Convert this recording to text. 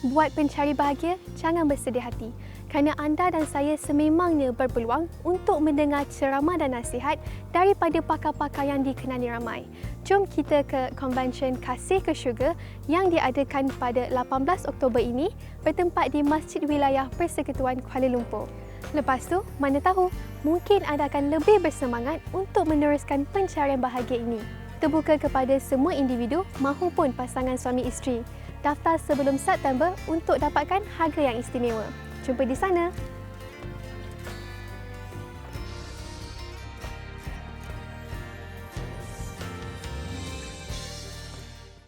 Buat pencari bahagia, jangan bersedih hati kerana anda dan saya sememangnya berpeluang untuk mendengar ceramah dan nasihat daripada pakar-pakar yang dikenali ramai. Jom kita ke konvensyen Kasih ke Syurga yang diadakan pada 18 Oktober ini bertempat di Masjid Wilayah Persekutuan Kuala Lumpur. Lepas tu, mana tahu, mungkin anda akan lebih bersemangat untuk meneruskan pencarian bahagia ini. Terbuka kepada semua individu mahupun pasangan suami isteri. Daftar sebelum September untuk dapatkan harga yang istimewa. Jumpa di sana!